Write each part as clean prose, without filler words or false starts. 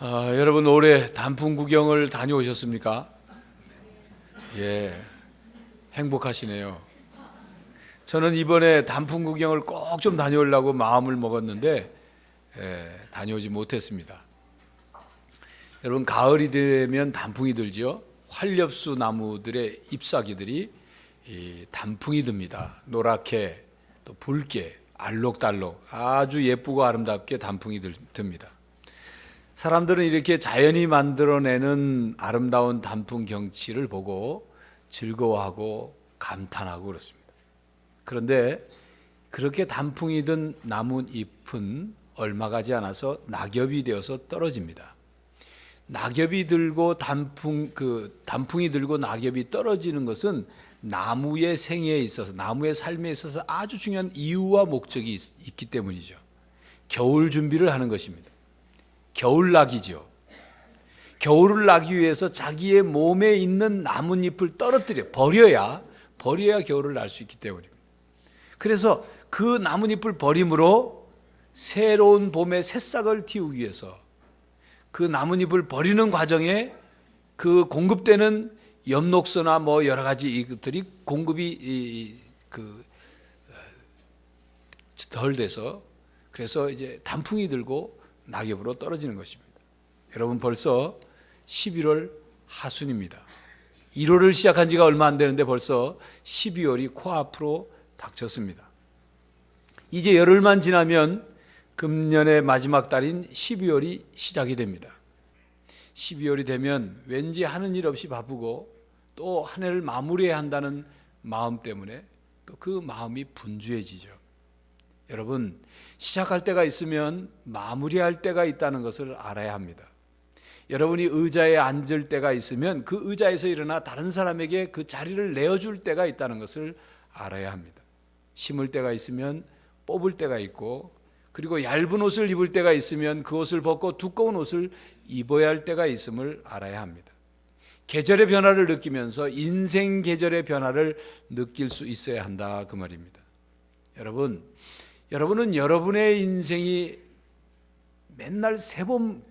여러분 올해 단풍 구경을 다녀오셨습니까? 예, 행복하시네요. 저는 이번에 단풍 구경을 꼭 좀 다녀오려고 마음을 먹었는데 다녀오지 못했습니다. 여러분 가을이 되면 단풍이 들죠. 활엽수 나무들의 잎사귀들이 이 단풍이 듭니다. 노랗게 또 붉게 알록달록 아주 예쁘고 아름답게 단풍이 듭니다. 사람들은 이렇게 자연이 만들어내는 아름다운 단풍 경치를 보고 즐거워하고 감탄하고 그렇습니다. 그런데 그렇게 단풍이 든 나뭇잎은 얼마 가지 않아서 낙엽이 되어서 떨어집니다. 낙엽이 들고 단풍이 들고 낙엽이 떨어지는 것은 나무의 생애에 있어서, 나무의 삶에 있어서 아주 중요한 이유와 목적이 있기 때문이죠. 겨울 준비를 하는 것입니다. 겨울나기죠. 겨울을 나기 위해서 자기의 몸에 있는 나뭇잎을 버려야 겨울을 날 수 있기 때문입니다. 그래서 그 나뭇잎을 버림으로 새로운 봄의 새싹을 틔우기 위해서 그 나뭇잎을 버리는 과정에 그 공급되는 엽록소나 여러 가지 이것들이 공급이 덜 돼서 그래서 이제 단풍이 들고 낙엽으로 떨어지는 것입니다. 여러분 벌써 11월 하순입니다. 1월을 시작한 지가 얼마 안 되는데 벌써 12월이 코앞으로 닥쳤습니다. 이제 열흘만 지나면 금년의 마지막 달인 12월이 시작이 됩니다. 12월이 되면 왠지 하는 일 없이 바쁘고 또 한 해를 마무리해야 한다는 마음 때문에 또 그 마음이 분주해지죠. 여러분 시작할 때가 있으면 마무리할 때가 있다는 것을 알아야 합니다. 여러분이 의자에 앉을 때가 있으면 그 의자에서 일어나 다른 사람에게 그 자리를 내어줄 때가 있다는 것을 알아야 합니다. 심을 때가 있으면 뽑을 때가 있고 그리고 얇은 옷을 입을 때가 있으면 그 옷을 벗고 두꺼운 옷을 입어야 할 때가 있음을 알아야 합니다. 계절의 변화를 느끼면서 인생 계절의 변화를 느낄 수 있어야 한다 그 말입니다. 여러분은 여러분의 인생이 맨날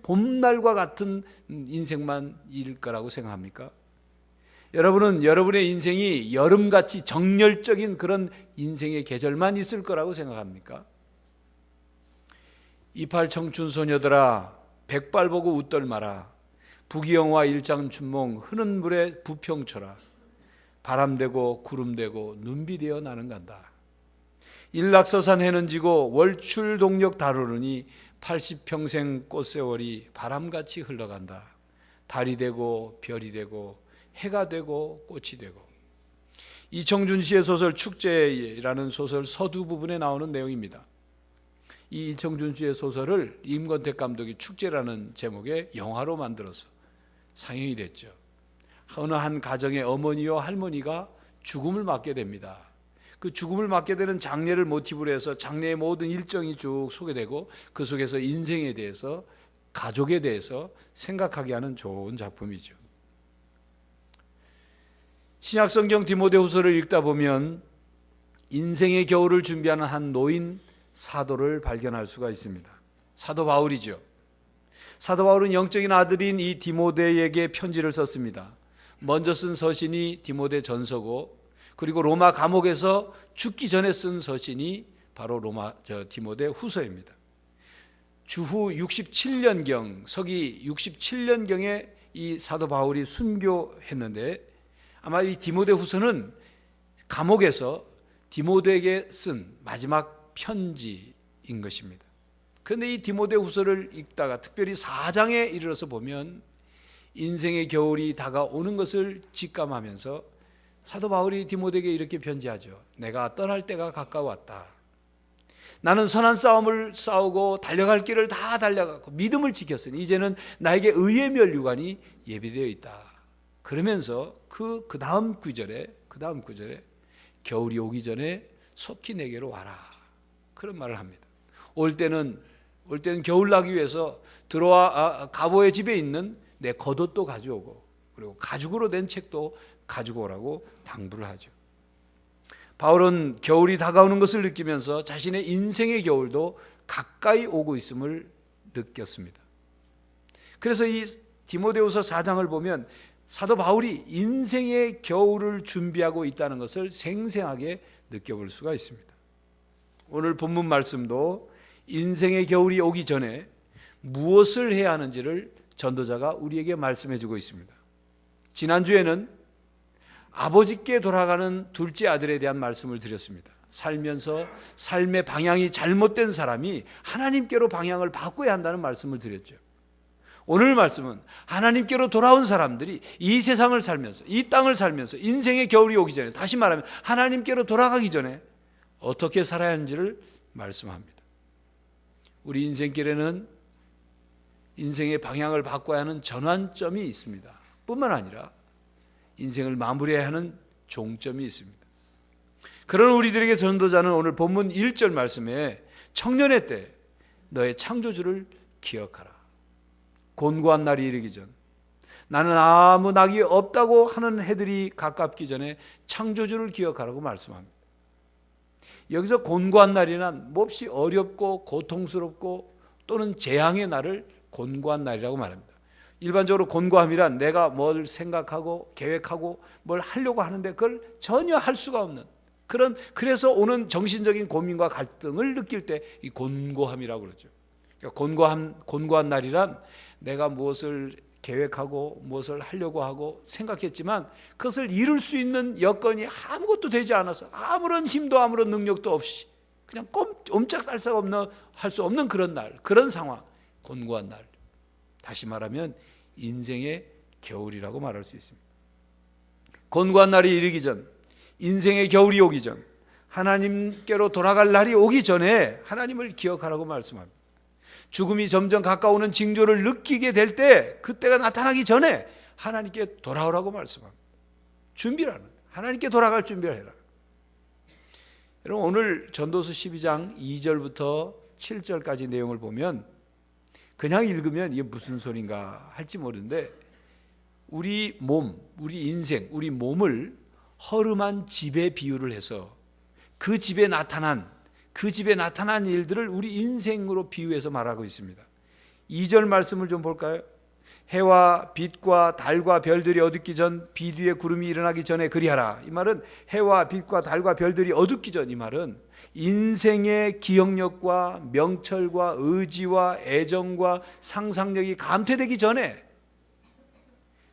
봄날과 같은 인생만일 거라고 생각합니까? 여러분은 여러분의 인생이 여름같이 정열적인 그런 인생의 계절만 있을 거라고 생각합니까? 이팔 청춘 소녀들아 백발 보고 웃덜 마라. 부귀영화 일장춘몽 흐는 물에 부평쳐라. 바람되고 구름되고 눈비되어 나는 간다. 일락서산 해는 지고 월출동력 다루르니 80평생 꽃세월이 바람같이 흘러간다. 달이 되고 별이 되고 해가 되고 꽃이 되고. 이청준 씨의 소설 축제라는 소설 서두 부분에 나오는 내용입니다. 이 이청준 씨의 소설을 임권택 감독이 축제라는 제목의 영화로 만들어서 상영이 됐죠. 어느 한 가정의 어머니와 할머니가 죽음을 맞게 됩니다. 그 죽음을 맞게 되는 장례를 모티브로 해서 장례의 모든 일정이 쭉 소개되고 그 속에서 인생에 대해서 가족에 대해서 생각하게 하는 좋은 작품이죠. 신약성경 디모데후서를 읽다 보면 인생의 겨울을 준비하는 한 노인 사도를 발견할 수가 있습니다. 사도 바울이죠. 사도 바울은 영적인 아들인 이 디모데에게 편지를 썼습니다. 먼저 쓴 서신이 디모데 전서고 그리고 로마 감옥에서 죽기 전에 쓴 서신이 바로 디모데 후서입니다. 주후 67년경, 서기 67년경에 이 사도 바울이 순교했는데 아마 이 디모데 후서는 감옥에서 디모데에게 쓴 마지막 편지인 것입니다. 그런데 이 디모데 후서를 읽다가 특별히 4장에 이르러서 보면 인생의 겨울이 다가오는 것을 직감하면서 사도 바울이 디모데에게 이렇게 편지하죠. 내가 떠날 때가 가까웠다. 나는 선한 싸움을 싸우고 달려갈 길을 다 달려갔고 믿음을 지켰으니 이제는 나에게 의의 면류관이 예비되어 있다. 그러면서 그 다음 구절에 겨울이 오기 전에 속히 내게로 와라. 그런 말을 합니다. 올 때는 겨울 나기 위해서 가보의 집에 있는 내 겉옷도 가져오고 그리고 가죽으로 된 책도 가지고 오라고 당부를 하죠. 바울은 겨울이 다가오는 것을 느끼면서 자신의 인생의 겨울도 가까이 오고 있음을 느꼈습니다. 그래서 이 디모데후서 4장을 보면 사도 바울이 인생의 겨울을 준비하고 있다는 것을 생생하게 느껴볼 수가 있습니다. 오늘 본문 말씀도 인생의 겨울이 오기 전에 무엇을 해야 하는지를 전도자가 우리에게 말씀해 주고 있습니다. 지난주에는 아버지께 돌아가는 둘째 아들에 대한 말씀을 드렸습니다. 살면서 삶의 방향이 잘못된 사람이 하나님께로 방향을 바꿔야 한다는 말씀을 드렸죠. 오늘 말씀은 하나님께로 돌아온 사람들이 이 세상을 살면서, 이 땅을 살면서 인생의 겨울이 오기 전에, 다시 말하면 하나님께로 돌아가기 전에 어떻게 살아야 하는지를 말씀합니다. 우리 인생길에는 인생의 방향을 바꿔야 하는 전환점이 있습니다. 뿐만 아니라 인생을 마무리해야 하는 종점이 있습니다. 그런 우리들에게 전도자는 오늘 본문 1절 말씀에 청년의 때 너의 창조주를 기억하라. 곤고한 날이 이르기 전, 나는 아무 낙이 없다고 하는 해들이 가깝기 전에 창조주를 기억하라고 말씀합니다. 여기서 곤고한 날이란 몹시 어렵고 고통스럽고 또는 재앙의 날을 곤고한 날이라고 말합니다. 일반적으로 곤고함이란 내가 뭘 생각하고 계획하고 뭘 하려고 하는데 그걸 전혀 할 수가 없는 그래서 오는 정신적인 고민과 갈등을 느낄 때 이 곤고함이라고 그러죠. 그러니까 곤고한 날이란 내가 무엇을 계획하고 무엇을 하려고 하고 생각했지만 그것을 이룰 수 있는 여건이 아무것도 되지 않아서 아무런 힘도 아무런 능력도 없이 그냥 옴짝달싹 할 수 없는 그런 날, 그런 상황, 곤고한 날. 다시 말하면 인생의 겨울이라고 말할 수 있습니다. 곤고한 날이 이르기 전, 인생의 겨울이 오기 전, 하나님께로 돌아갈 날이 오기 전에 하나님을 기억하라고 말씀합니다. 죽음이 점점 가까우는 징조를 느끼게 될 때, 그때가 나타나기 전에 하나님께 돌아오라고 말씀합니다. 준비를 하는 거예요. 하나님께 돌아갈 준비를 해라. 여러분, 오늘 전도서 12장 2절부터 7절까지 내용을 보면 그냥 읽으면 이게 무슨 소린가 할지 모르는데 우리 몸, 우리 인생, 우리 몸을 허름한 집에 비유를 해서 그 집에 나타난 일들을 우리 인생으로 비유해서 말하고 있습니다. 2절 말씀을 좀 볼까요? 해와 빛과 달과 별들이 어둡기 전 비뒤에 구름이 일어나기 전에 그리하라. 이 말은 해와 빛과 달과 별들이 어둡기 전, 이 말은 인생의 기억력과 명철과 의지와 애정과 상상력이 감퇴되기 전에,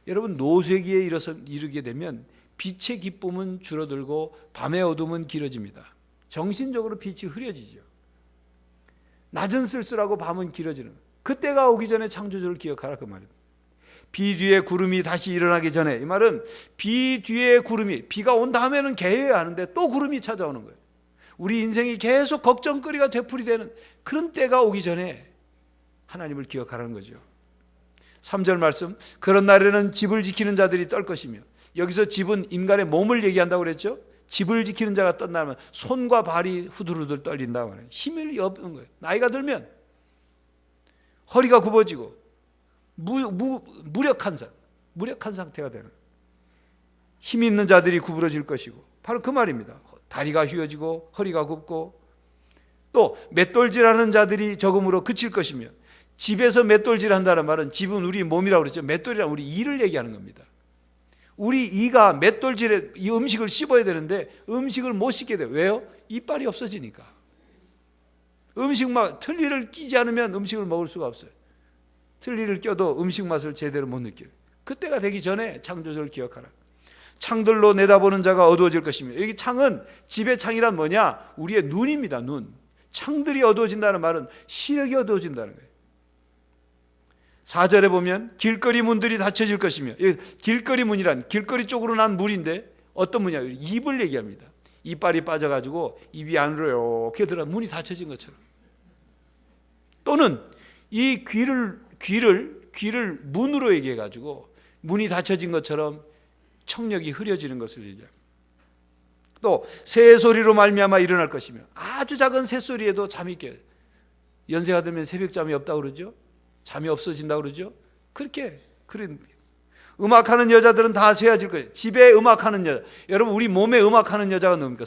여러분 노쇠기에 이르게 되면 빛의 기쁨은 줄어들고 밤의 어둠은 길어집니다. 정신적으로 빛이 흐려지죠. 낮은 쓸쓸하고 밤은 길어지는, 그때가 오기 전에 창조주를 기억하라, 그 말입니다. 비 뒤에 구름이 다시 일어나기 전에, 이 말은 비 뒤에 구름이, 비가 온 다음에는 개해야 하는데 또 구름이 찾아오는 거예요. 우리 인생이 계속 걱정거리가 되풀이되는 그런 때가 오기 전에 하나님을 기억하라는 거죠. 3절 말씀, 그런 날에는 집을 지키는 자들이 떨 것이며, 여기서 집은 인간의 몸을 얘기한다고 그랬죠. 집을 지키는 자가 떤다면 손과 발이 후들후들 떨린다고 하는, 힘이 없는 거예요. 나이가 들면 허리가 굽어지고 무력한 상태가 되는, 힘 있는 자들이 구부러질 것이고, 바로 그 말입니다. 다리가 휘어지고 허리가 굽고, 또 맷돌질하는 자들이 적음으로 그칠 것이며, 집에서 맷돌질한다는 말은, 집은 우리 몸이라고 그랬죠. 맷돌이란 우리 이를 얘기하는 겁니다. 우리 이가 맷돌질에 이 음식을 씹어야 되는데 음식을 못 씹게 돼요. 왜요? 이빨이 없어지니까. 음식 틀니를 끼지 않으면 음식을 먹을 수가 없어요. 틀니를 껴도 음식 맛을 제대로 못 느껴요. 그때가 되기 전에 창조주를 기억하라. 창들로 내다보는 자가 어두워질 것이며, 여기 창은, 집의 창이란 뭐냐? 우리의 눈입니다. 눈. 창들이 어두워진다는 말은 시력이 어두워진다는 거예요. 4절에 보면 길거리 문들이 닫혀질 것이며, 길거리 문이란 길거리 쪽으로 난 문인데 어떤 문이냐? 입을 얘기합니다. 이빨이 빠져가지고 입이 안으로 이렇게 들어 문이 닫혀진 것처럼, 또는 이 귀를 문으로 얘기해가지고 문이 닫혀진 것처럼 청력이 흐려지는 것을 얘기합니다. 또 새소리로 말미암아 일어날 것이며, 아주 작은 새소리에도 잠이 깨요. 연세가 들면 새벽잠이 없다고 그러죠. 잠이 없어진다고 그러죠. 그런 음악하는 여자들은 다 쇠해질 거예요. 집에 음악하는 여자, 여러분 우리 몸에 음악하는 여자가 뭡니까?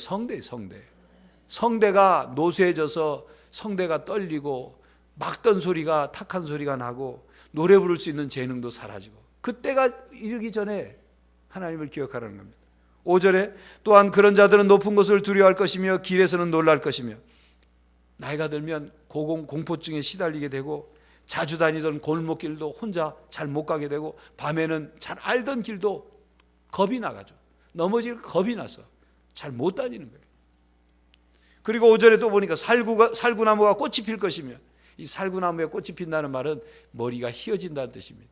성대가 노쇠해져서 성대가 떨리고 막던 소리가, 탁한 소리가 나고 노래 부를 수 있는 재능도 사라지고, 그때가 이르기 전에 하나님을 기억하라는 겁니다. 5절에 또한 그런 자들은 높은 곳을 두려워할 것이며 길에서는 놀랄 것이며, 나이가 들면 공포증에 시달리게 되고 자주 다니던 골목길도 혼자 잘 못 가게 되고, 밤에는 잘 알던 길도 겁이 나가죠. 넘어질 겁이 나서 잘 못 다니는 거예요. 그리고 5절에 또 보니까 살구나무가 꽃이 필 것이며, 이 살구나무에 꽃이 핀다는 말은 머리가 휘어진다는 뜻입니다.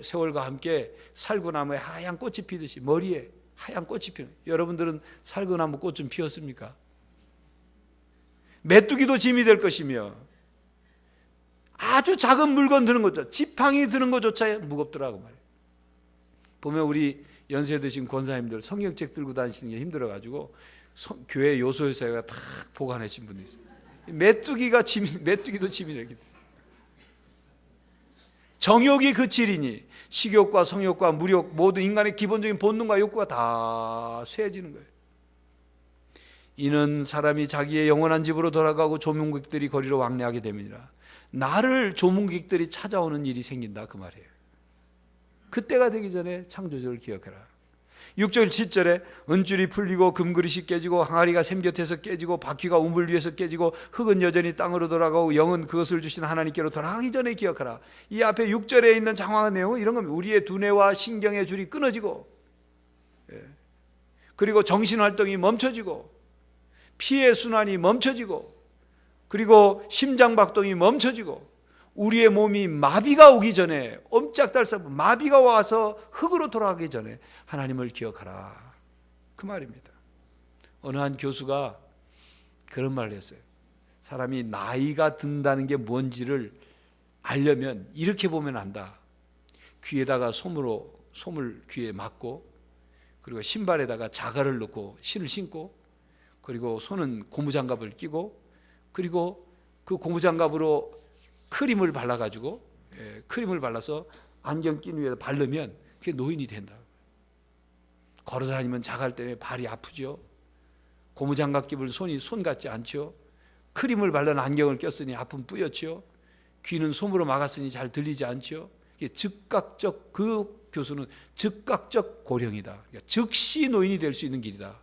세월과 함께 살구나무에 하얀 꽃이 피듯이 머리에 하얀 꽃이 피는, 여러분들은 살구나무 꽃 좀 피웠습니까? 메뚜기도 짐이 될 것이며, 아주 작은 물건 드는 거죠. 지팡이 드는 것조차 무겁더라고 말이에요. 보면 우리 연세 드신 권사님들 성경책 들고 다니시는 게 힘들어가지고 교회 요소에다가 다 보관하신 분이 있어요. 메뚜기도 짐이 되기. 정욕이 그치리니 식욕과 성욕과 무욕, 모든 인간의 기본적인 본능과 욕구가 다 쇠해지는 거예요. 이는 사람이 자기의 영원한 집으로 돌아가고 조문객들이 거리로 왕래하게 됨이니라. 나를 조문객들이 찾아오는 일이 생긴다, 그 말이에요. 그때가 되기 전에 창조주를 기억해라. 6절 7절에 은줄이 풀리고 금그릇이 깨지고 항아리가 샘 곁에서 깨지고 바퀴가 우물 위에서 깨지고 흙은 여전히 땅으로 돌아가고 영은 그것을 주신 하나님께로 돌아가기 전에 기억하라. 이 앞에 6절에 있는 장황한 내용은 이런 겁니다. 우리의 두뇌와 신경의 줄이 끊어지고, 그리고 정신활동이 멈춰지고, 피의 순환이 멈춰지고, 그리고 심장박동이 멈춰지고, 우리의 몸이 마비가 오기 전에, 옴짝달싹 마비가 와서 흙으로 돌아가기 전에 하나님을 기억하라, 그 말입니다. 어느 한 교수가 그런 말을 했어요. 사람이 나이가 든다는 게 뭔지를 알려면 이렇게 보면 안다. 귀에다가 솜을 귀에 맞고, 그리고 신발에다가 자갈을 넣고 신을 신고, 그리고 손은 고무장갑을 끼고, 그리고 그 고무장갑으로 크림을 발라가지고, 크림을 발라서 안경 낀 위에 바르면 그게 노인이 된다. 걸어다니면 자갈 때문에 발이 아프죠. 고무장갑 끼을 손이 손 같지 않죠. 크림을 바른 안경을 꼈으니 아픔 뿌옇죠. 귀는 솜으로 막았으니 잘 들리지 않죠. 즉각적, 그 교수는 즉각적 고령이다. 그러니까 즉시 노인이 될 수 있는 길이다.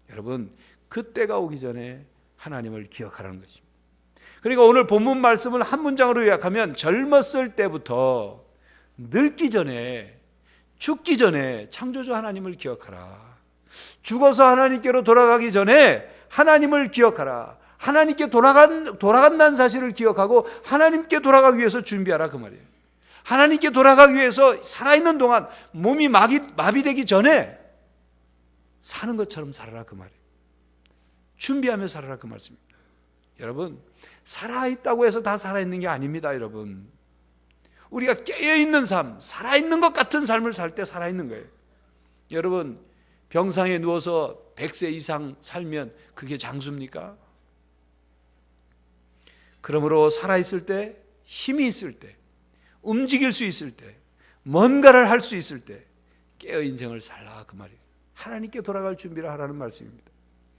여러분, 그때가 오기 전에 하나님을 기억하라는 것입니다. 그리고 오늘 본문 말씀을 한 문장으로 요약하면, 젊었을 때부터 늙기 전에, 죽기 전에 창조주 하나님을 기억하라. 죽어서 하나님께로 돌아가기 전에 하나님을 기억하라. 하나님께 돌아간다는 사실을 기억하고 하나님께 돌아가기 위해서 준비하라, 그 말이에요. 하나님께 돌아가기 위해서 살아있는 동안 몸이 마비되기 전에 사는 것처럼 살아라, 그 말이에요. 준비하며 살아라, 그 말씀입니다. 여러분, 살아있다고 해서 다 살아있는 게 아닙니다. 여러분, 우리가 깨어있는 삶, 살아있는 것 같은 삶을 살 때 살아있는 거예요. 여러분, 병상에 누워서 100세 이상 살면 그게 장수입니까? 그러므로 살아있을 때, 힘이 있을 때, 움직일 수 있을 때, 뭔가를 할 수 있을 때 깨어 인생을 살라, 그 말이에요. 하나님께 돌아갈 준비를 하라는 말씀입니다.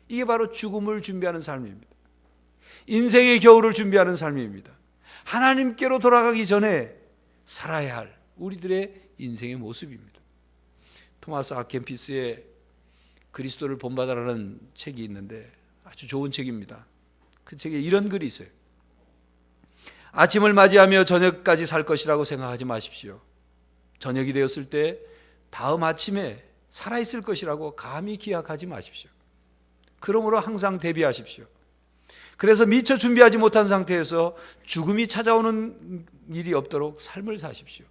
이게 바로 죽음을 준비하는 삶입니다. 인생의 겨울을 준비하는 삶입니다. 하나님께로 돌아가기 전에 살아야 할 우리들의 인생의 모습입니다. 토마스 아켄피스의 그리스도를 본받아라는 책이 있는데 아주 좋은 책입니다. 그 책에 이런 글이 있어요. 아침을 맞이하며 저녁까지 살 것이라고 생각하지 마십시오. 저녁이 되었을 때 다음 아침에 살아있을 것이라고 감히 기약하지 마십시오. 그러므로 항상 대비하십시오. 그래서 미처 준비하지 못한 상태에서 죽음이 찾아오는 일이 없도록 삶을 사십시오.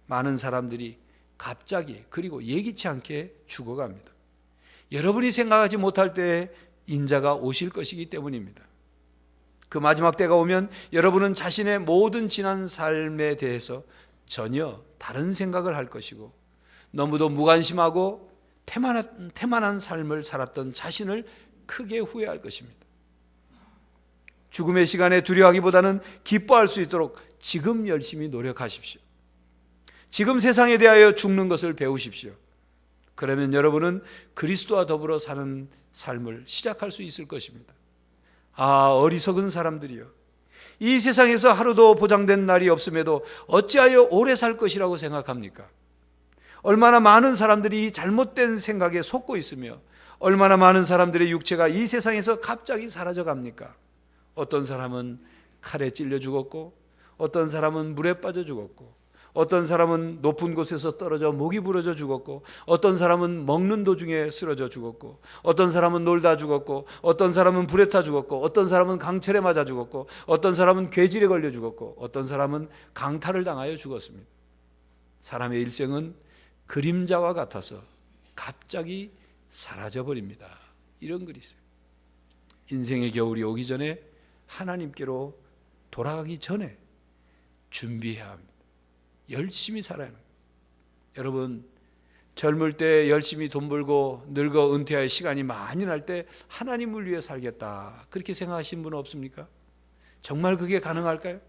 많은 사람들이 갑자기, 그리고 예기치 않게 죽어갑니다. 여러분이 생각하지 못할 때에 인자가 오실 것이기 때문입니다. 그 마지막 때가 오면 여러분은 자신의 모든 지난 삶에 대해서 전혀 다른 생각을 할 것이고, 너무도 무관심하고 태만한 삶을 살았던 자신을 크게 후회할 것입니다. 죽음의 시간에 두려워하기보다는 기뻐할 수 있도록 지금 열심히 노력하십시오. 지금 세상에 대하여 죽는 것을 배우십시오. 그러면 여러분은 그리스도와 더불어 사는 삶을 시작할 수 있을 것입니다. 어리석은 사람들이여, 이 세상에서 하루도 보장된 날이 없음에도 어찌하여 오래 살 것이라고 생각합니까? 얼마나 많은 사람들이 이 잘못된 생각에 속고 있으며 얼마나 많은 사람들의 육체가 이 세상에서 갑자기 사라져 갑니까? 어떤 사람은 칼에 찔려 죽었고, 어떤 사람은 물에 빠져 죽었고, 어떤 사람은 높은 곳에서 떨어져 목이 부러져 죽었고, 어떤 사람은 먹는 도중에 쓰러져 죽었고, 어떤 사람은 놀다 죽었고, 어떤 사람은 불에 타 죽었고, 어떤 사람은 강철에 맞아 죽었고, 어떤 사람은 괴질에 걸려 죽었고, 어떤 사람은 강탈을 당하여 죽었습니다. 사람의 일생은 그림자와 같아서 갑자기 사라져 버립니다. 이런 글이 있어요. 인생의 겨울이 오기 전에, 하나님께로 돌아가기 전에 준비해야 합니다. 열심히 살아야 합니다. 여러분, 젊을 때 열심히 돈 벌고 늙어 은퇴할 시간이 많이 날 때 하나님을 위해 살겠다, 그렇게 생각하신 분은 없습니까? 정말 그게 가능할까요?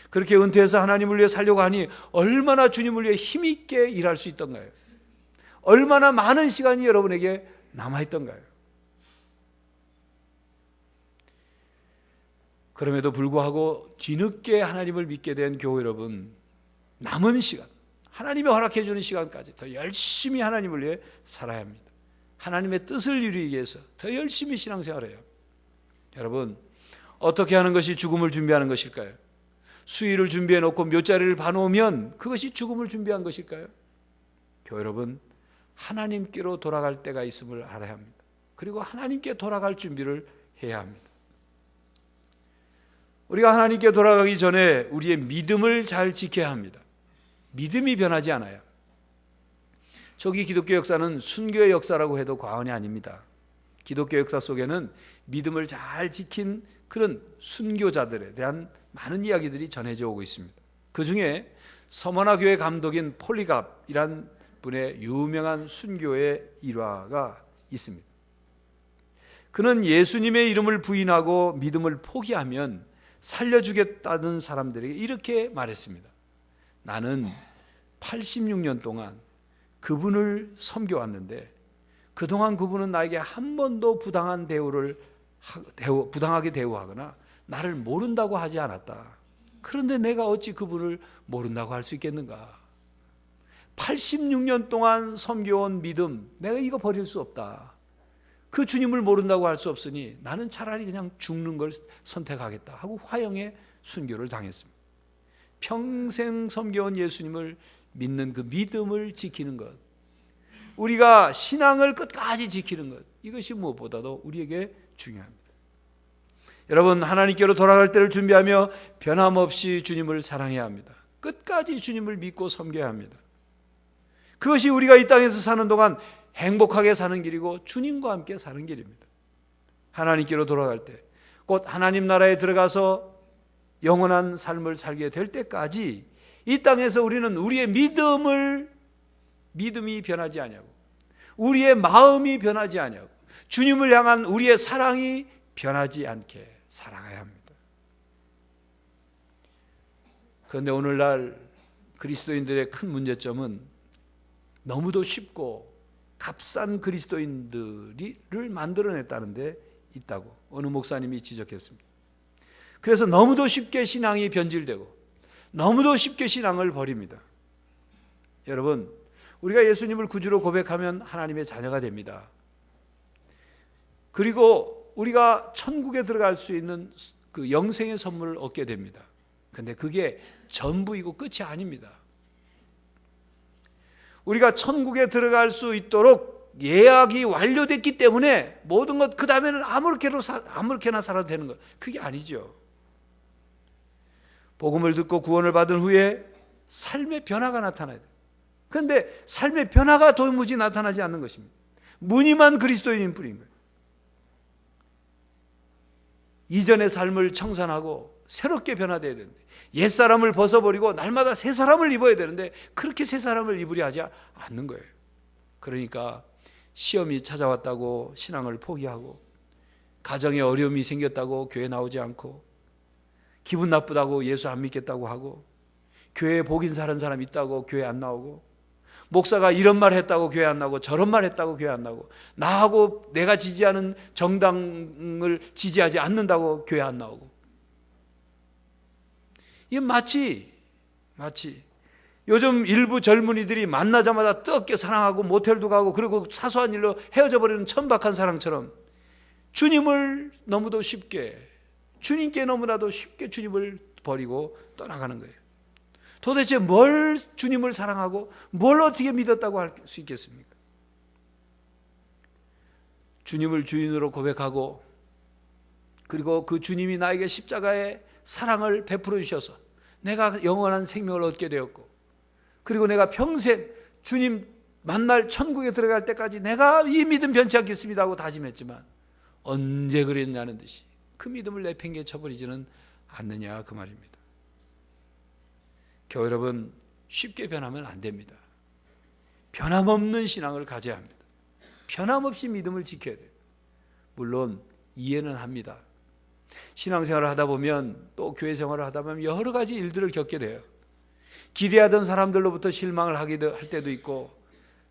그렇게 은퇴해서 하나님을 위해 살려고 하니 얼마나 주님을 위해 힘있게 일할 수 있던가요? 얼마나 많은 시간이 여러분에게 남아있던가요? 그럼에도 불구하고 뒤늦게 하나님을 믿게 된 교회 여러분, 남은 시간, 하나님이 허락해 주는 시간까지 더 열심히 하나님을 위해 살아야 합니다. 하나님의 뜻을 이루기 위해서 더 열심히 신앙생활해야 합니다. 여러분, 어떻게 하는 것이 죽음을 준비하는 것일까요? 수의를 준비해 놓고 묘자리를 봐놓으면 그것이 죽음을 준비한 것일까요? 교회 여러분, 하나님께로 돌아갈 때가 있음을 알아야 합니다. 그리고 하나님께 돌아갈 준비를 해야 합니다. 우리가 하나님께 돌아가기 전에 우리의 믿음을 잘 지켜야 합니다. 믿음이 변하지 않아요. 초기 기독교 역사는 순교의 역사라고 해도 과언이 아닙니다. 기독교 역사 속에는 믿음을 잘 지킨 그런 순교자들에 대한 많은 이야기들이 전해져 오고 있습니다. 그 중에 서머나 교회 감독인 폴리갑이란 분의 유명한 순교의 일화가 있습니다. 그는 예수님의 이름을 부인하고 믿음을 포기하면 살려주겠다는 사람들에게 이렇게 말했습니다. 나는 86년 동안 그분을 섬겨왔는데 그동안 그분은 나에게 한 번도 부당하게 대우하거나 나를 모른다고 하지 않았다. 그런데 내가 어찌 그분을 모른다고 할 수 있겠는가? 86년 동안 섬겨온 믿음, 내가 이거 버릴 수 없다. 그 주님을 모른다고 할 수 없으니 나는 차라리 그냥 죽는 걸 선택하겠다 하고 화형의 순교를 당했습니다. 평생 섬겨온 예수님을 믿는 그 믿음을 지키는 것, 우리가 신앙을 끝까지 지키는 것, 이것이 무엇보다도 우리에게 중요합니다. 여러분, 하나님께로 돌아갈 때를 준비하며 변함없이 주님을 사랑해야 합니다. 끝까지 주님을 믿고 섬겨야 합니다. 그것이 우리가 이 땅에서 사는 동안 행복하게 사는 길이고 주님과 함께 사는 길입니다. 하나님께로 돌아갈 때, 곧 하나님 나라에 들어가서 영원한 삶을 살게 될 때까지 이 땅에서 우리는 우리의 믿음이 변하지 아니하고 우리의 마음이 변하지 아니하고 주님을 향한 우리의 사랑이 변하지 않게 살아가야 합니다. 그런데 오늘날 그리스도인들의 큰 문제점은 너무도 쉽고 값싼 그리스도인들을 만들어냈다는 데 있다고 어느 목사님이 지적했습니다. 그래서 너무도 쉽게 신앙이 변질되고 너무도 쉽게 신앙을 버립니다. 여러분, 우리가 예수님을 구주로 고백하면 하나님의 자녀가 됩니다. 그리고 우리가 천국에 들어갈 수 있는 그 영생의 선물을 얻게 됩니다. 그런데 그게 전부이고 끝이 아닙니다. 우리가 천국에 들어갈 수 있도록 예약이 완료됐기 때문에 모든 것 그 다음에는 아무렇게나 살아도 되는 것, 그게 아니죠. 복음을 듣고 구원을 받은 후에 삶의 변화가 나타나야 돼요. 그런데 삶의 변화가 도무지 나타나지 않는 것입니다. 무늬만 그리스도인인 뿐인 거예요. 이전의 삶을 청산하고 새롭게 변화되어야 되는데, 옛사람을 벗어버리고 날마다 새 사람을 입어야 되는데 그렇게 새 사람을 입으려 하지 않는 거예요. 그러니까 시험이 찾아왔다고 신앙을 포기하고, 가정에 어려움이 생겼다고 교회 나오지 않고, 기분 나쁘다고 예수 안 믿겠다고 하고, 교회에 복인 사는 사람 있다고 교회 안 나오고, 목사가 이런 말 했다고 교회 안 나오고 저런 말 했다고 교회 안 나오고 나하고 내가 지지하는 정당을 지지하지 않는다고 교회 안 나오고. 이게 마치 요즘 일부 젊은이들이 만나자마자 뜨겁게 사랑하고 모텔도 가고 그리고 사소한 일로 헤어져 버리는 천박한 사랑처럼 주님을 너무도 쉽게, 주님께 너무나도 쉽게 주님을 버리고 떠나가는 거예요. 도대체 뭘 주님을 사랑하고 뭘 어떻게 믿었다고 할 수 있겠습니까? 주님을 주인으로 고백하고 그리고 그 주님이 나에게 십자가의 사랑을 베풀어 주셔서 내가 영원한 생명을 얻게 되었고 그리고 내가 평생 주님 만날 천국에 들어갈 때까지 내가 이 믿음 변치 않겠습니다 하고 다짐했지만 언제 그랬냐는 듯이 그 믿음을 내팽개쳐 버리지는 않느냐 그 말입니다. 교회 여러분, 쉽게 변하면 안 됩니다. 변함없는 신앙을 가져야 합니다. 변함없이 믿음을 지켜야 돼요. 물론 이해는 합니다. 신앙생활을 하다 보면 또 교회 생활을 하다 보면 여러 가지 일들을 겪게 돼요. 기대하던 사람들로부터 실망을 할 때도 있고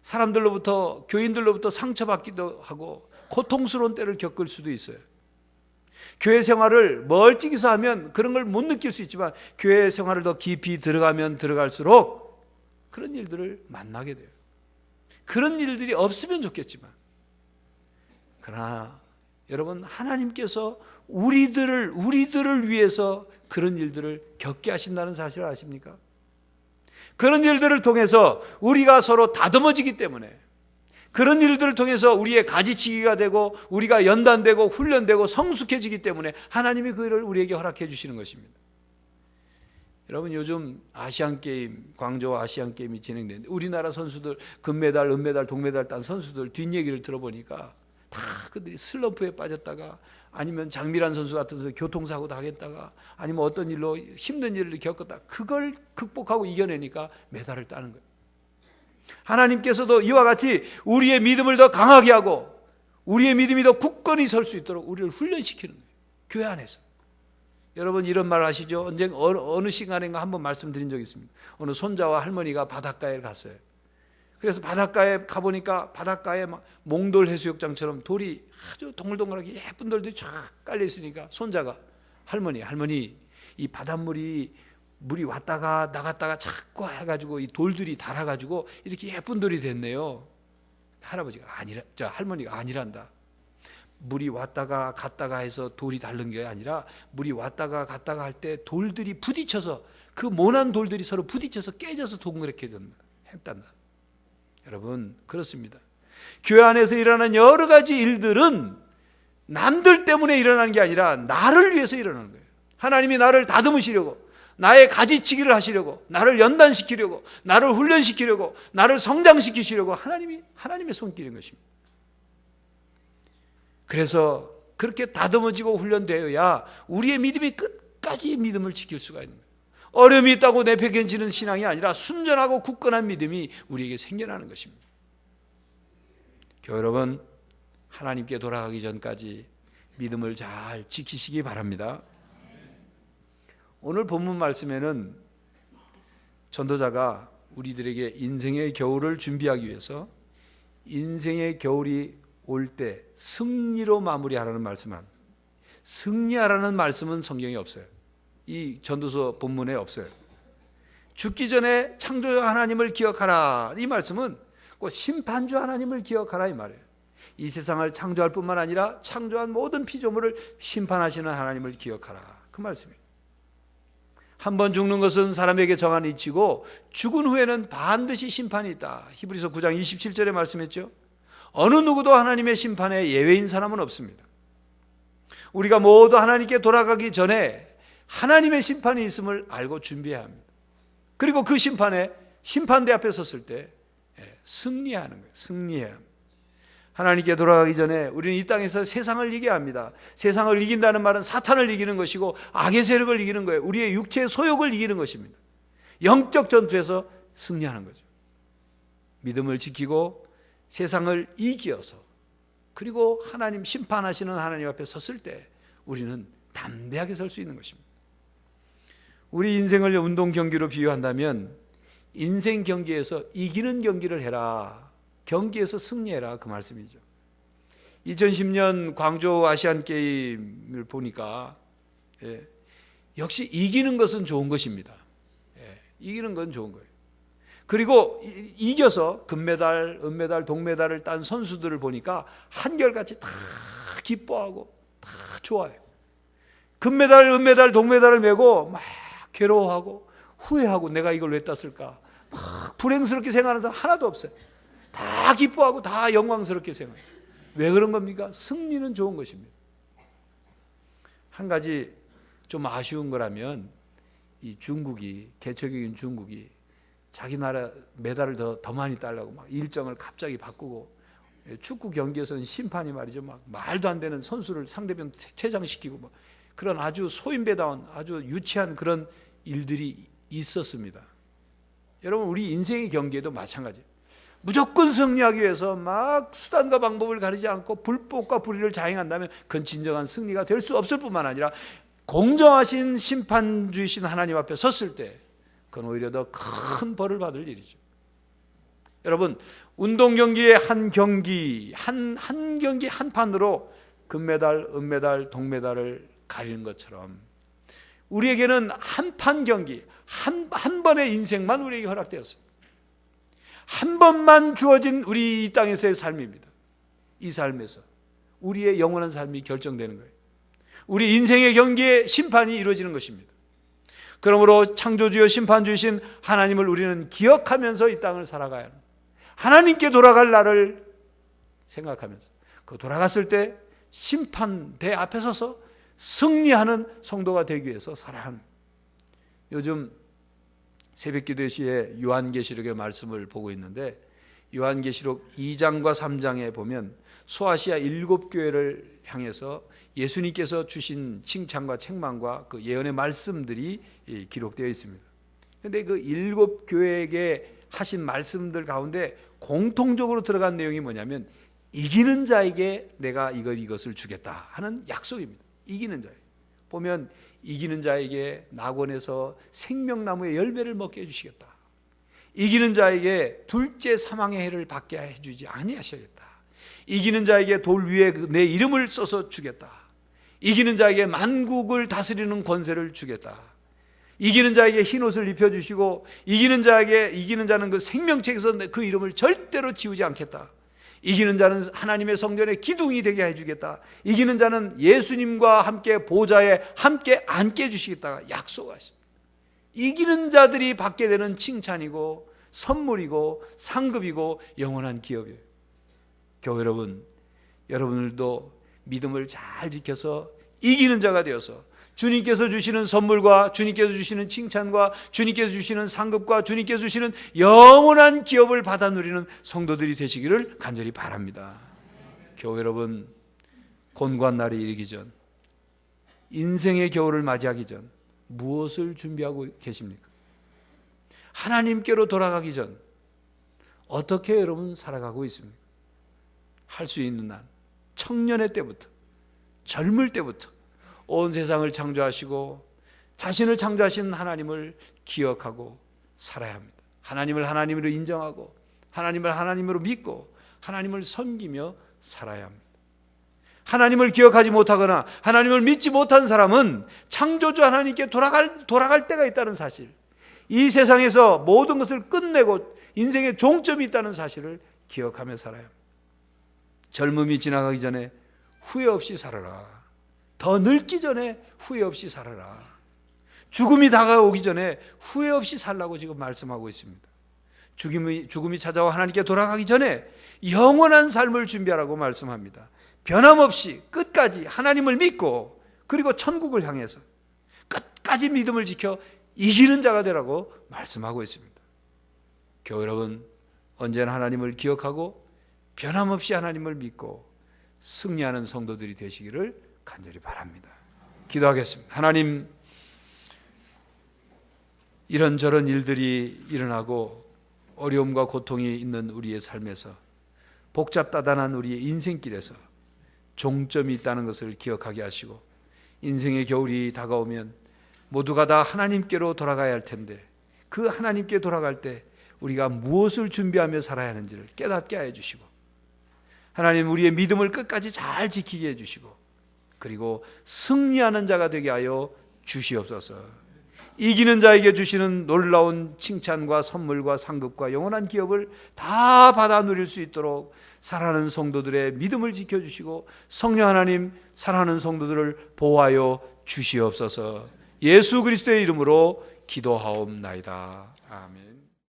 사람들로부터, 교인들로부터 상처받기도 하고 고통스러운 때를 겪을 수도 있어요. 교회 생활을 멀찍이서 하면 그런 걸 못 느낄 수 있지만 교회 생활을 더 깊이 들어가면 들어갈수록 그런 일들을 만나게 돼요. 그런 일들이 없으면 좋겠지만 그러나 여러분, 하나님께서 우리들을 위해서 그런 일들을 겪게 하신다는 사실을 아십니까? 그런 일들을 통해서 우리가 서로 다듬어지기 때문에, 그런 일들을 통해서 우리의 가지치기가 되고 우리가 연단되고 훈련되고 성숙해지기 때문에 하나님이 그 일을 우리에게 허락해 주시는 것입니다. 여러분, 요즘 아시안게임, 광저우 아시안게임이 진행되는데 우리나라 선수들 금메달, 은메달, 동메달 딴 선수들 뒷얘기를 들어보니까 다 그들이 슬럼프에 빠졌다가 아니면 장미란 선수 같은 선수 교통사고 당했다가 아니면 어떤 일로 힘든 일을 겪었다, 그걸 극복하고 이겨내니까 메달을 따는 거예요. 하나님께서도 이와 같이 우리의 믿음을 더 강하게 하고 우리의 믿음이 더 굳건히 설 수 있도록 우리를 훈련시키는 거예요. 교회 안에서. 여러분, 이런 말 아시죠? 언제 어느 시간인가 한번 말씀드린 적이 있습니다. 어느 손자와 할머니가 바닷가에 갔어요. 그래서 바닷가에 가보니까 바닷가에 막 몽돌 해수욕장처럼 돌이 아주 동글동글하게 예쁜 돌들이 쫙 깔려 있으니까 손자가 할머니 이 바닷물이 물이 왔다가 나갔다가 자꾸 해가지고 이 돌들이 닳아가지고 이렇게 예쁜 돌이 됐네요. 할머니가 아니란다. 물이 왔다가 갔다가 해서 돌이 닳는 게 아니라 물이 왔다가 갔다가 할 때 돌들이 부딪혀서, 그 모난 돌들이 서로 부딪혀서 깨져서 동그랗게 했단다. 여러분, 그렇습니다. 교회 안에서 일어나는 여러 가지 일들은 남들 때문에 일어나는 게 아니라 나를 위해서 일어나는 거예요. 하나님이 나를 다듬으시려고, 나의 가지치기를 하시려고, 나를 연단시키려고, 나를 훈련시키려고, 나를 성장시키시려고 하나님의 손길인 것입니다. 그래서 그렇게 다듬어지고 훈련되어야 우리의 믿음이 끝까지 믿음을 지킬 수가 있는 거예요. 어려움이 있다고 내팽개치는 신앙이 아니라 순전하고 굳건한 믿음이 우리에게 생겨나는 것입니다. 교회 여러분, 하나님께 돌아가기 전까지 믿음을 잘 지키시기 바랍니다. 오늘 본문 말씀에는 전도자가 우리들에게 인생의 겨울을 준비하기 위해서 인생의 겨울이 올 때 승리로 마무리하라는 말씀을 합니다. 승리하라는 말씀은 성경에 없어요. 이 전도서 본문에 없어요. 죽기 전에 창조주 하나님을 기억하라, 이 말씀은 꼭 심판주 하나님을 기억하라 이 말이에요. 이 세상을 창조할 뿐만 아니라 창조한 모든 피조물을 심판하시는 하나님을 기억하라, 그 말씀이에요. 한 번 죽는 것은 사람에게 정한 이치고 죽은 후에는 반드시 심판이 있다. 히브리서 9장 27절에 말씀했죠. 어느 누구도 하나님의 심판에 예외인 사람은 없습니다. 우리가 모두 하나님께 돌아가기 전에 하나님의 심판이 있음을 알고 준비해야 합니다. 그리고 그 심판대 앞에 섰을 때 승리하는 거예요. 승리해야 합니다. 하나님께 돌아가기 전에 우리는 이 땅에서 세상을 이겨야 합니다. 세상을 이긴다는 말은 사탄을 이기는 것이고 악의 세력을 이기는 거예요. 우리의 육체의 소욕을 이기는 것입니다. 영적 전투에서 승리하는 거죠. 믿음을 지키고 세상을 이겨서, 그리고 하나님 심판하시는 하나님 앞에 섰을 때 우리는 담대하게 설 수 있는 것입니다. 우리 인생을 운동 경기로 비유한다면 인생 경기에서 이기는 경기를 해라. 경기에서 승리해라. 그 말씀이죠. 2010년 광저우 아시안 게임을 보니까 역시 이기는 것은 좋은 것입니다. 이기는 건 좋은 거예요. 그리고 이겨서 금메달, 은메달, 동메달을 딴 선수들을 보니까 한결같이 다 기뻐하고 다 좋아요. 금메달, 은메달, 동메달을 메고 막 괴로워하고 후회하고 내가 이걸 왜 땄을까? 막 불행스럽게 생각하는 사람 하나도 없어요. 다 기뻐하고 다 영광스럽게 생각해요. 왜 그런 겁니까? 승리는 좋은 것입니다. 한 가지 좀 아쉬운 거라면 이 중국이, 개척적인 중국이 자기 나라 메달을 더 많이 따려고 막 일정을 갑자기 바꾸고, 축구 경기에서는 심판이 말이죠, 막 말도 안 되는 선수를 상대편 퇴장시키고 뭐 그런 아주 소인배다운 아주 유치한 그런 일들이 있었습니다. 여러분, 우리 인생의 경기에도 마찬가지예요. 무조건 승리하기 위해서 막 수단과 방법을 가리지 않고 불법과 불의를 자행한다면 그건 진정한 승리가 될 수 없을 뿐만 아니라 공정하신 심판주이신 하나님 앞에 섰을 때 그건 오히려 더 큰 벌을 받을 일이죠. 여러분, 운동 경기의 한 경기, 한 경기 한 판으로 금메달, 은메달, 동메달을 가리는 것처럼 우리에게는 한 판 경기, 한 번의 인생만 우리에게 허락되었어요. 한 번만 주어진 우리 이 땅에서의 삶입니다. 이 삶에서 우리의 영원한 삶이 결정되는 거예요. 우리 인생의 경기에 심판이 이루어지는 것입니다. 그러므로 창조주여 심판주이신 하나님을 우리는 기억하면서 이 땅을 살아가야 합니다. 하나님께 돌아갈 날을 생각하면서 그 돌아갔을 때 심판대 앞에 서서 승리하는 성도가 되기 위해서 살아야 합니다. 요즘 새벽기도 시에 요한계시록의 말씀을 보고 있는데 요한계시록 2장과 3장에 보면 소아시아 7교회를 향해서 예수님께서 주신 칭찬과 책망과 그 예언의 말씀들이 기록되어 있습니다. 그런데 그 7교회에게 하신 말씀들 가운데 공통적으로 들어간 내용이 뭐냐면 이기는 자에게 내가 이것을 주겠다 하는 약속입니다. 이기는 자에게. 보면 이기는 자에게 낙원에서 생명나무의 열매를 먹게 해주시겠다. 이기는 자에게 둘째 사망의 해를 받게 해주지 아니하시겠다. 이기는 자에게 돌 위에 내 이름을 써서 주겠다. 이기는 자에게 만국을 다스리는 권세를 주겠다. 이기는 자에게 흰옷을 입혀주시고 이기는 자는 그 생명책에서 그 이름을 절대로 지우지 않겠다. 이기는 자는 하나님의 성전의 기둥이 되게 해주겠다. 이기는 자는 예수님과 함께 보좌에 함께 앉게 해주시겠다 약속하십니다. 이기는 자들이 받게 되는 칭찬이고 선물이고 상급이고 영원한 기업이에요. 교회 여러분, 여러분들도 믿음을 잘 지켜서 이기는 자가 되어서 주님께서 주시는 선물과 주님께서 주시는 칭찬과 주님께서 주시는 상급과 주님께서 주시는 영원한 기업을 받아 누리는 성도들이 되시기를 간절히 바랍니다. 교회 여러분, 곤고한 날이 이르기 전, 인생의 겨울을 맞이하기 전 무엇을 준비하고 계십니까? 하나님께로 돌아가기 전 어떻게 여러분 살아가고 있습니까? 할 수 있는 한 청년의 때부터, 젊을 때부터 온 세상을 창조하시고 자신을 창조하신 하나님을 기억하고 살아야 합니다. 하나님을 하나님으로 인정하고 하나님을 하나님으로 믿고 하나님을 섬기며 살아야 합니다. 하나님을 기억하지 못하거나 하나님을 믿지 못한 사람은 창조주 하나님께 돌아갈 때가 있다는 사실, 이 세상에서 모든 것을 끝내고 인생의 종점이 있다는 사실을 기억하며 살아야 합니다. 젊음이 지나가기 전에 후회 없이 살아라. 더 늙기 전에 후회 없이 살아라. 죽음이 다가오기 전에 후회 없이 살라고 지금 말씀하고 있습니다. 죽음이 찾아와 하나님께 돌아가기 전에 영원한 삶을 준비하라고 말씀합니다. 변함없이 끝까지 하나님을 믿고 그리고 천국을 향해서 끝까지 믿음을 지켜 이기는 자가 되라고 말씀하고 있습니다. 교회 여러분, 언제나 하나님을 기억하고 변함없이 하나님을 믿고 승리하는 성도들이 되시기를 간절히 바랍니다. 기도하겠습니다. 하나님, 이런저런 일들이 일어나고 어려움과 고통이 있는 우리의 삶에서 복잡다단한 우리의 인생길에서 종점이 있다는 것을 기억하게 하시고 인생의 겨울이 다가오면 모두가 다 하나님께로 돌아가야 할 텐데 그 하나님께 돌아갈 때 우리가 무엇을 준비하며 살아야 하는지를 깨닫게 해 주시고, 하나님 우리의 믿음을 끝까지 잘 지키게 해 주시고, 그리고 승리하는 자가 되게 하여 주시옵소서. 이기는 자에게 주시는 놀라운 칭찬과 선물과 상급과 영원한 기업을 다 받아 누릴 수 있도록 사랑하는 성도들의 믿음을 지켜주시고, 성령 하나님 사랑하는 성도들을 보호하여 주시옵소서. 예수 그리스도의 이름으로 기도하옵나이다. 아멘.